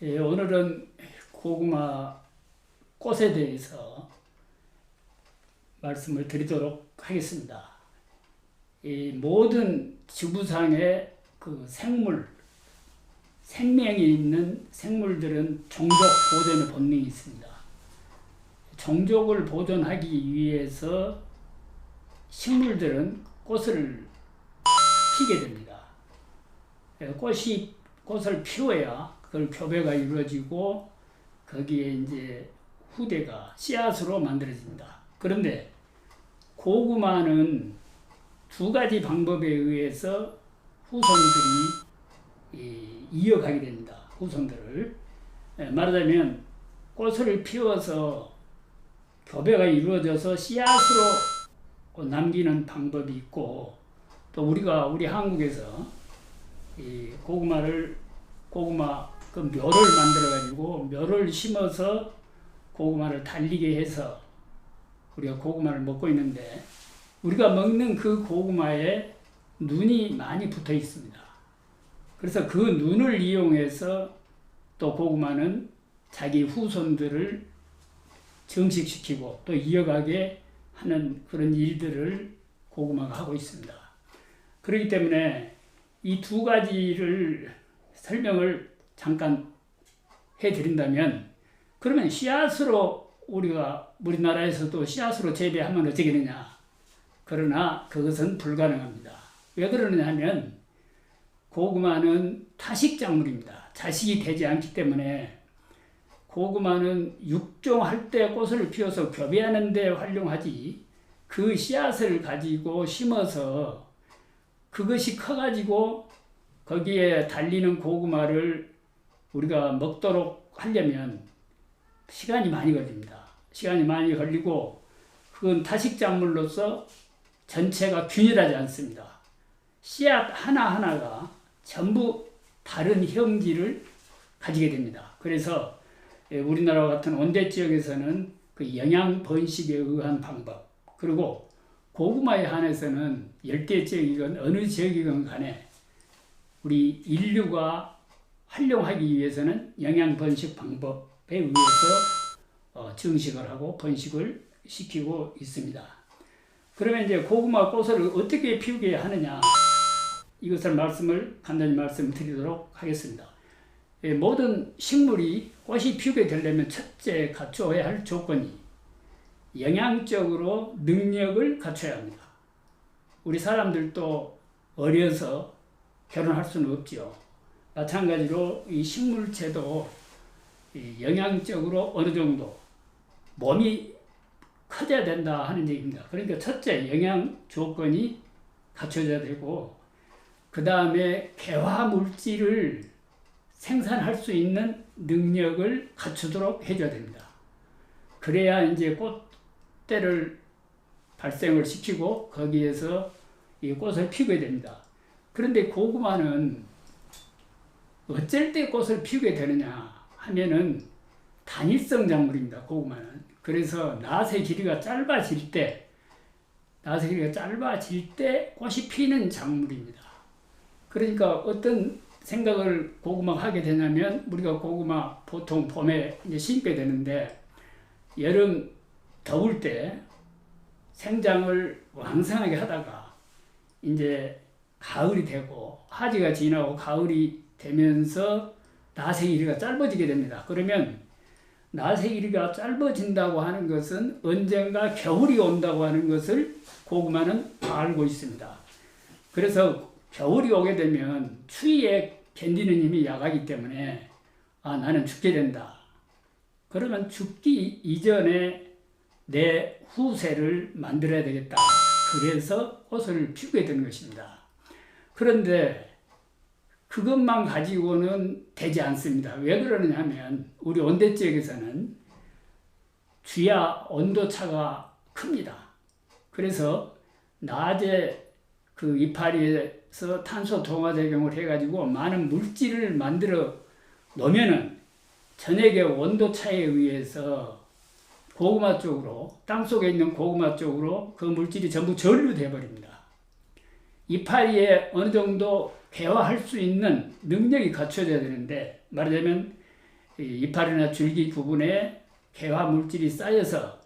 오늘은 고구마 꽃에 대해서 말씀을 드리도록 하겠습니다. 이 모든 지구상의 그 생명이 있는 생물들은 종족 보존의 본능이 있습니다. 종족을 보존하기 위해서 식물들은 꽃을 피게 됩니다. 꽃을 피워야 그걸 교배가 이루어지고 거기에 이제 후대가 씨앗으로 만들어집니다. 그런데 고구마는 두 가지 방법에 의해서 후손들이 이어가게 됩니다. 후손들을 말하자면 꽃을 피워서 교배가 이루어져서 씨앗으로 남기는 방법이 있고, 또 우리 한국에서 이 고구마 그 묘를 만들어 가지고 묘를 심어서 고구마를 달리게 해서 우리가 고구마를 먹고 있는데, 우리가 먹는 그 고구마에 눈이 많이 붙어 있습니다. 그래서 그 눈을 이용해서 또 고구마는 자기 후손들을 증식시키고 또 이어가게 하는 그런 일들을 고구마가 하고 있습니다. 그렇기 때문에 이 두 가지를 설명을 잠깐 해드린다면, 그러면 씨앗으로 우리나라에서도 씨앗으로 재배하면 어떻게 되냐? 그러나 그것은 불가능합니다. 왜 그러느냐 하면 고구마는 타식작물입니다. 자식이 되지 않기 때문에 고구마는 육종할 때 꽃을 피워서 교배하는 데 활용하지, 그 씨앗을 가지고 심어서 그것이 커가지고 거기에 달리는 고구마를 우리가 먹도록 하려면 시간이 많이 걸립니다. 시간이 많이 걸리고 그건 타식작물로서 전체가 균일하지 않습니다. 씨앗 하나하나가 전부 다른 형질을 가지게 됩니다. 그래서 우리나라 같은 온대 지역에서는 그 영양 번식에 의한 방법, 그리고 고구마에 한해서는 열대 지역이건 어느 지역이건 간에 우리 인류가 활용하기 위해서는 영양 번식 방법에 의해서 증식을 하고 번식을 시키고 있습니다. 그러면 이제 고구마 꽃을 어떻게 피우게 하느냐, 이것을 간단히 말씀드리도록 하겠습니다. 모든 식물이 꽃이 피우게 되려면 첫째 갖춰야 할 조건이 영양적으로 능력을 갖춰야 합니다. 우리 사람들도 어려서 결혼할 수는 없지요. 마찬가지로 이 식물체도 영양적으로 어느 정도 몸이 커져야 된다 하는 얘기입니다. 그러니까 첫째 영양 조건이 갖춰져야 되고, 그 다음에 개화 물질을 생산할 수 있는 능력을 갖추도록 해줘야 됩니다. 그래야 이제 꽃대를 발생을 시키고 거기에서 이 꽃을 피우게 됩니다. 그런데 고구마는 어쩔 때 꽃을 피우게 되느냐 하면은 단일성 작물입니다. 고구마는. 그래서 낫의 길이가 짧아질 때 꽃이 피는 작물입니다. 그러니까 어떤 생각을 고구마가 하게 되냐면, 우리가 고구마 보통 봄에 이제 심게 되는데 여름 더울 때 생장을 왕성하게 하다가 이제 가을이 되고 하지가 지나고 가을이 되면서 낫의 길이가 짧아지게 됩니다. 그러면 낫의 길이가 짧아진다고 하는 것은 언젠가 겨울이 온다고 하는 것을 고구마는 알고 있습니다. 그래서 겨울이 오게 되면 추위에 견디는 힘이 약하기 때문에 나는 죽게 된다. 그러면 죽기 이전에 내 후세를 만들어야 되겠다. 그래서 꽃을 피우게 되는 것입니다. 그런데 그것만 가지고는 되지 않습니다. 왜 그러느냐 하면 우리 온대 지역에서는 주야 온도차가 큽니다. 그래서 낮에 그 이파리에서 탄소 동화작용을 해가지고 많은 물질을 만들어 놓으면은 저녁에 온도차에 의해서 고구마 쪽으로, 땅속에 있는 고구마 쪽으로 그 물질이 전부 전류돼 버립니다. 이파리에 어느 정도 개화할 수 있는 능력이 갖춰져야 되는데, 말하자면 이파리나 줄기 부분에 개화 물질이 쌓여서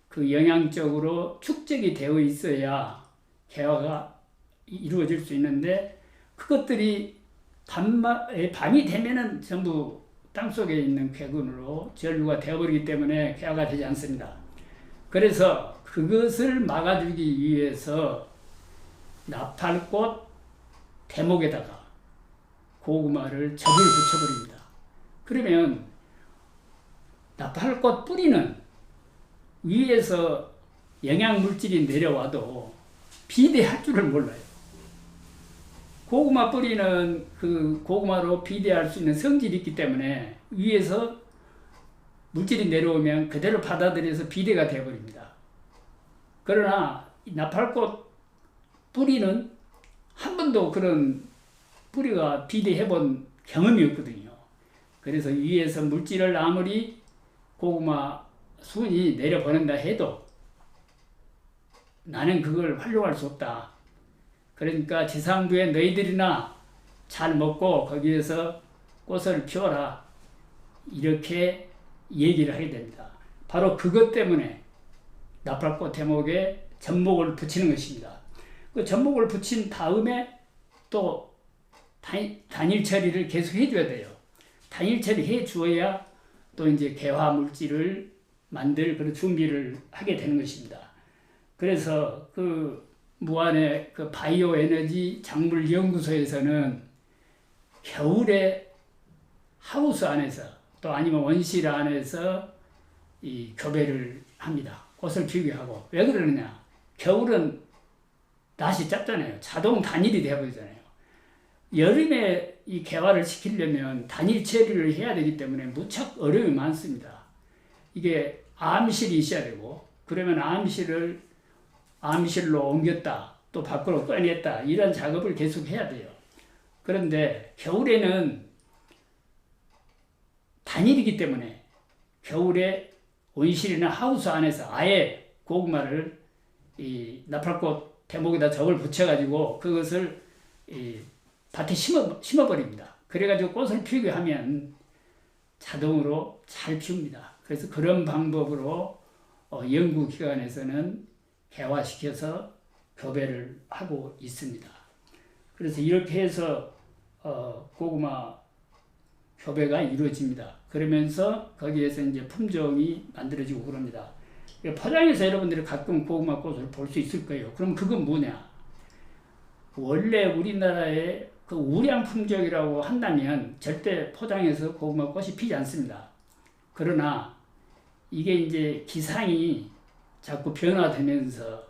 그 영양적으로 축적이 되어 있어야 개화가 이루어질 수 있는데, 그것들이 밤이 되면은 전부 땅속에 있는 궤군으로 전류가 되어버리기 때문에 개화가 되지 않습니다. 그래서 그것을 막아주기 위해서 나팔꽃 대목에다가 고구마를 접을 붙여버립니다. 그러면 나팔꽃 뿌리는 위에서 영양물질이 내려와도 비대할 줄을 몰라요. 고구마 뿌리는 그 고구마로 비대할 수 있는 성질이 있기 때문에 위에서 물질이 내려오면 그대로 받아들여서 비대가 되어버립니다. 그러나 나팔꽃 뿌리는 한 번도 그런 뿌리가 비대해본 경험이 없거든요. 그래서 위에서 물질을 아무리 고구마 순이 내려보낸다 해도 나는 그걸 활용할 수 없다. 그러니까 지상부에 너희들이나 잘 먹고 거기에서 꽃을 피워라. 이렇게 얘기를 하게 됩니다. 바로 그것 때문에 나팔꽃 대목에 접목을 붙이는 것입니다. 그 접목을 붙인 다음에 또 단일 처리를 계속 해줘야 돼요. 단일 처리해 주어야 또 이제 개화 물질을 만들 그런 준비를 하게 되는 것입니다. 그래서 그 무안의 그 바이오 에너지 작물 연구소에서는 겨울에 하우스 안에서 또 아니면 원실 안에서 이 교배를 합니다. 꽃을 피우게 하고. 왜 그러느냐? 겨울은 낮이 짧잖아요. 자동 단일이 되어버리잖아요. 여름에 이 개화를 시키려면 단일 처리를 해야 되기 때문에 무척 어려움이 많습니다. 이게 암실이 있어야 되고, 그러면 암실로 옮겼다, 또 밖으로 꺼냈다, 이런 작업을 계속 해야 돼요. 그런데 겨울에는 단일이기 때문에 겨울에 온실이나 하우스 안에서 아예 고구마를 이 나팔꽃 대목에다 접을 붙여가지고 그것을 이 밭에 심어버립니다. 그래가지고 꽃을 피우게 하면 자동으로 잘 피웁니다. 그래서 그런 방법으로 연구기관에서는 개화시켜서 교배를 하고 있습니다. 그래서 이렇게 해서 고구마 교배가 이루어집니다. 그러면서 거기에서 이제 품종이 만들어지고 그럽니다. 포장에서 여러분들이 가끔 고구마 꽃을 볼 수 있을 거예요. 그럼 그건 뭐냐? 원래 우리나라에 그 우량 품종이라고 한다면 절대 포장에서 고구마 꽃이 피지 않습니다. 그러나 이게 이제 기상이 자꾸 변화되면서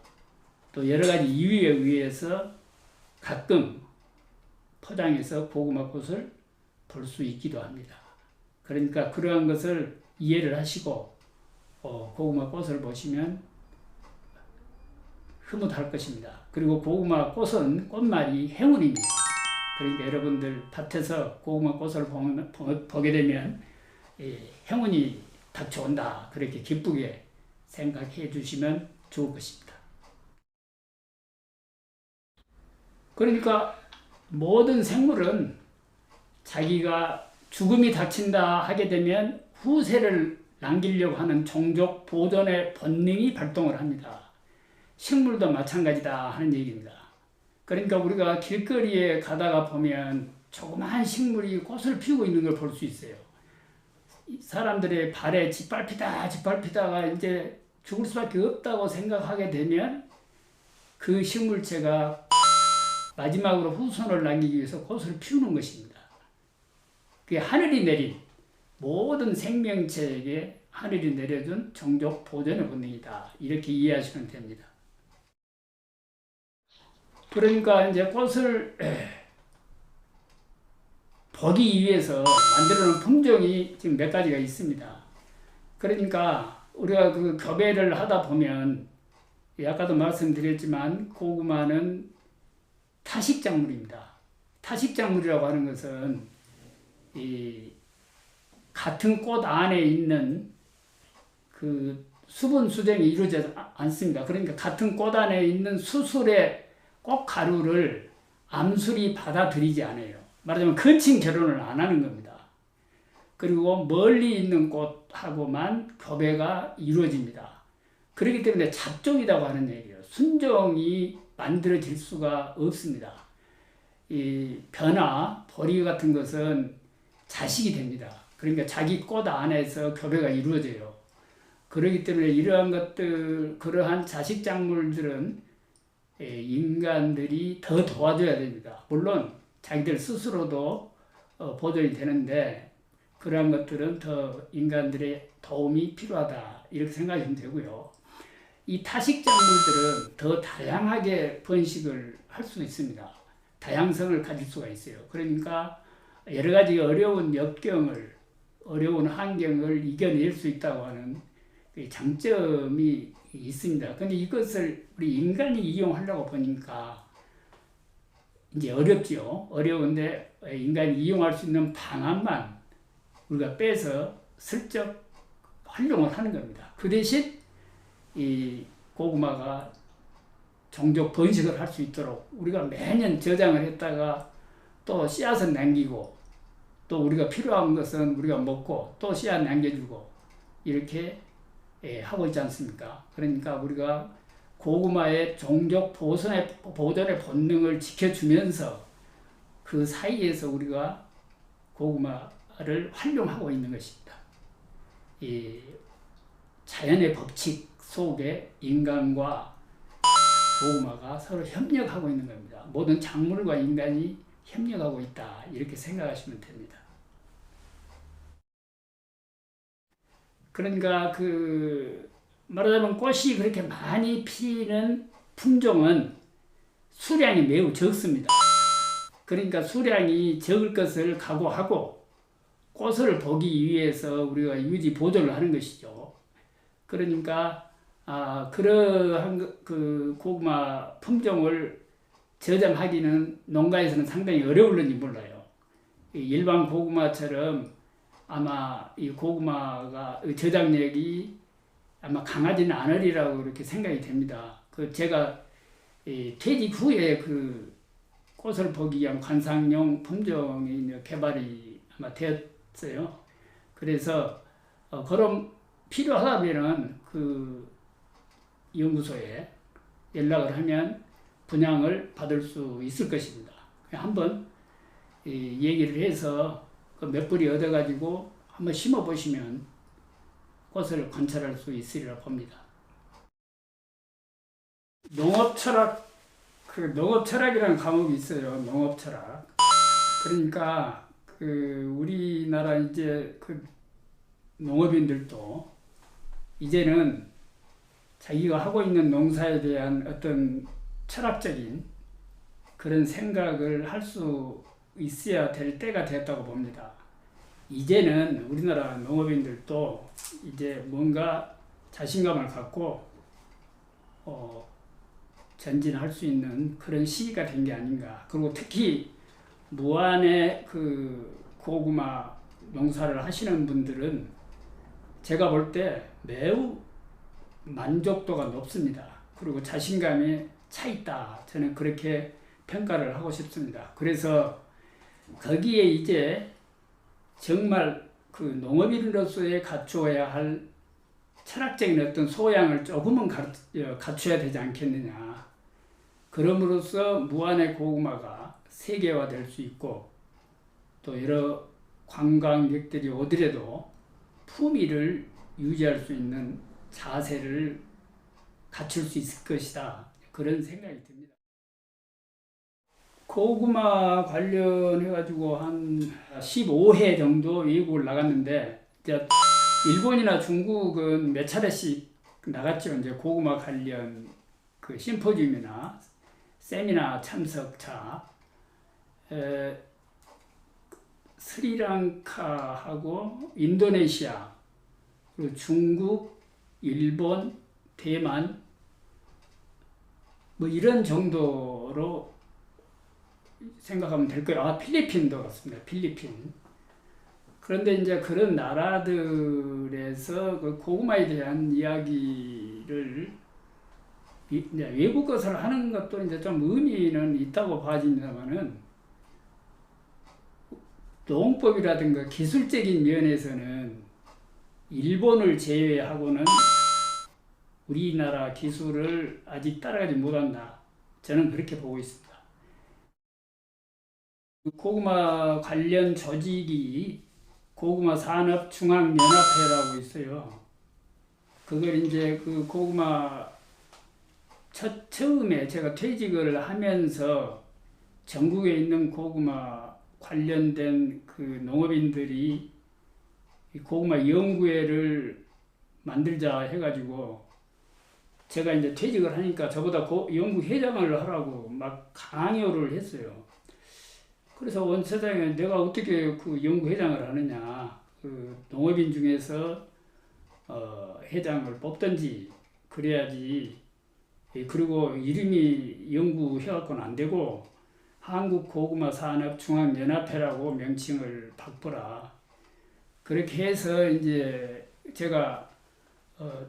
또 여러 가지 이유에 의해서 가끔 포장해서 고구마 꽃을 볼 수 있기도 합니다. 그러니까 그러한 것을 이해를 하시고 고구마 꽃을 보시면 흐뭇할 것입니다. 그리고 고구마 꽃은 꽃말이 행운입니다. 그러니까 여러분들 밭에서 고구마 꽃을 보게 되면 행운이 닥쳐온다. 그렇게 기쁘게 생각해 주시면 좋을 것입니다. 그러니까 모든 생물은 자기가 죽음이 닥친다 하게 되면 후세를 남기려고 하는 종족 보존의 본능이 발동을 합니다. 식물도 마찬가지다 하는 얘기입니다. 그러니까 우리가 길거리에 가다가 보면 조그마한 식물이 꽃을 피우고 있는 걸 볼 수 있어요. 사람들의 발에 짓밟히다가 이제 죽을 수밖에 없다고 생각하게 되면 그 식물체가 마지막으로 후손을 남기기 위해서 꽃을 피우는 것입니다. 그게 하늘이 내린 모든 생명체에게 하늘이 내려준 종족 보존의 본능이다. 이렇게 이해하시면 됩니다. 그러니까 이제 꽃을 보기 위해서 만들어 놓은 품종이 지금 몇 가지가 있습니다. 그러니까 우리가 그 교배를 하다 보면 아까도 말씀드렸지만 고구마는 타식작물입니다. 타식작물이라고 하는 것은 이 같은 꽃 안에 있는 그 수분 수정이 이루어지지 않습니다. 그러니까 같은 꽃 안에 있는 수술의 꽃가루를 암술이 받아들이지 않아요. 말하자면 거친 결혼을 안 하는 겁니다. 그리고 멀리 있는 꽃하고만 교배가 이루어집니다. 그렇기 때문에 잡종이라고 하는 얘기예요. 순종이 만들어질 수가 없습니다. 이 벼나 보리 같은 것은 자식이 됩니다. 그러니까 자기 꽃 안에서 교배가 이루어져요. 그렇기 때문에 이러한 것들, 그러한 자식 작물들은 인간들이 더 도와줘야 됩니다. 물론 자기들 스스로도 보존이 되는데 그러한 것들은 더 인간들의 도움이 필요하다 이렇게 생각하시면 되고요. 이 타식 작물들은 더 다양하게 번식을 할 수 있습니다. 다양성을 가질 수가 있어요. 그러니까 여러 가지 어려운 어려운 환경을 이겨낼 수 있다고 하는 장점이 있습니다. 근데 이것을 우리 인간이 이용하려고 보니까 이제 어렵죠. 어려운데 인간이 이용할 수 있는 방안만 우리가 빼서 슬쩍 활용을 하는 겁니다. 그 대신 이 고구마가 종족 번식을 할 수 있도록 우리가 매년 저장을 했다가 또 씨앗은 남기고 또 우리가 필요한 것은 우리가 먹고 또 씨앗 남겨주고 이렇게 하고 있지 않습니까? 그러니까 우리가 고구마의 종족 보존의 본능을 지켜주면서 그 사이에서 우리가 고구마를 활용하고 있는 것입니다. 이 자연의 법칙 속에 인간과 고구마가 서로 협력하고 있는 겁니다. 모든 작물과 인간이 협력하고 있다 이렇게 생각하시면 됩니다. 그러니까 말하자면 꽃이 그렇게 많이 피는 품종은 수량이 매우 적습니다. 그러니까 수량이 적을 것을 각오하고 꽃을 보기 위해서 우리가 유지 보존을 하는 것이죠. 그러니까 그러한 그 고구마 품종을 저장하기는 농가에서는 상당히 어려울는지 몰라요. 일반 고구마처럼 아마 이 고구마가 저장력이 아마 강하지는 않으리라고 이렇게 생각이 됩니다. 제가 퇴직 후에 꽃을 보기 위한 관상용 품종이 개발이 아마 되었어요. 그래서 그럼 필요하다면은 연구소에 연락을 하면 분양을 받을 수 있을 것입니다. 한번 얘기를 해서 몇 뿌리 얻어가지고 한번 심어보시면 꽃을 관찰할 수 있으리라 봅니다. 농업철학, 농업철학이라는 과목이 있어요. 농업철학. 그러니까 우리나라 이제 농업인들도 이제는 자기가 하고 있는 농사에 대한 어떤 철학적인 그런 생각을 할 수 있어야 될 때가 됐다고 봅니다. 이제는 우리나라 농업인들도 이제 뭔가 자신감을 갖고 전진할 수 있는 그런 시기가 된 게 아닌가. 그리고 특히 무안의 고구마 농사를 하시는 분들은 제가 볼 때 매우 만족도가 높습니다. 그리고 자신감에 차 있다. 저는 그렇게 평가를 하고 싶습니다. 그래서 거기에 이제 정말 농업인으로서의 갖추어야 할 철학적인 어떤 소양을 조금은 갖춰야 되지 않겠느냐. 그럼으로써 무안의 고구마가 세계화될 수 있고 또 여러 관광객들이 오더라도 품위를 유지할 수 있는 자세를 갖출 수 있을 것이다. 그런 생각이 듭니다. 고구마 관련해가지고 한 15회 정도 외국을 나갔는데, 이제 일본이나 중국은 몇 차례씩 나갔죠. 이제 고구마 관련 심포지움이나 세미나 참석자, 스리랑카하고 인도네시아, 그리고 중국, 일본, 대만, 뭐 이런 정도로 생각하면 될 거예요. 필리핀도 같습니다. 필리핀. 그런데 이제 그런 나라들에서 그 고구마에 대한 이야기를 이제 외국 것을 하는 것도 이제 좀 의미는 있다고 봐집니다만은 농법이라든가 기술적인 면에서는 일본을 제외하고는 우리나라 기술을 아직 따라가지 못한다. 저는 그렇게 보고 있습니다. 고구마 관련 조직이 고구마 산업 중앙연합회라고 있어요. 그걸 이제 그 고구마 처음에 제가 퇴직을 하면서 전국에 있는 고구마 관련된 그 농업인들이 고구마 연구회를 만들자 해가지고 제가 이제 퇴직을 하니까 저보다 연구회장을 하라고 막 강요를 했어요. 그래서 원차장에 내가 어떻게 그 연구회장을 하느냐, 그 농업인 중에서 회장을 뽑든지 그래야지. 그리고 이름이 연구해갖고는 안 되고 한국고구마산업중앙연합회라고 명칭을 바꾸라. 그렇게 해서 이제 제가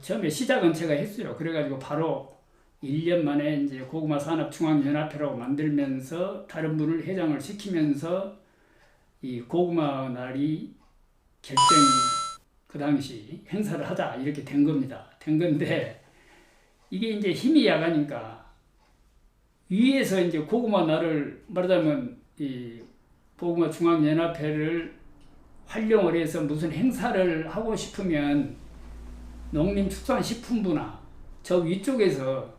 처음에 시작은 제가 했어요. 그래가지고 바로 1년 만에 이제 고구마산업중앙연합회라고 만들면서 다른 분을 회장을 시키면서 이 고구마 날이 결정 그 당시 행사를 하자 이렇게 된 겁니다. 된 건데 이게 이제 힘이 약하니까 위에서 이제 고구마 날을 말하자면 이 고구마 중앙연합회를 활용을 해서 무슨 행사를 하고 싶으면 농림축산식품부나 저 위쪽에서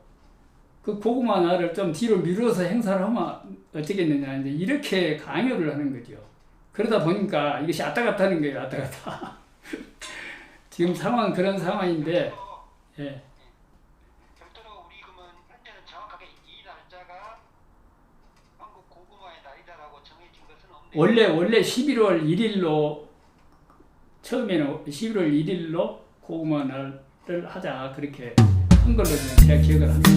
그 고구마 날을 좀 뒤로 미뤄서 행사를 하면 어쩌겠느냐 이제 이렇게 강요를 하는 거죠. 그러다 보니까 이것이 왔다 갔다 하는 거예요. 왔다 갔다. 지금 상황 그런 상황인데 예. 별도로 우리 그러면 현재는 정확하게 이 날짜가 한국 고구마의 날이다라고 정해진 것은 없네요. 원래 11월 1일로 처음에는 11월 1일로 고구마 날을 하자 그렇게 한 걸로 제가 기억을 합니다.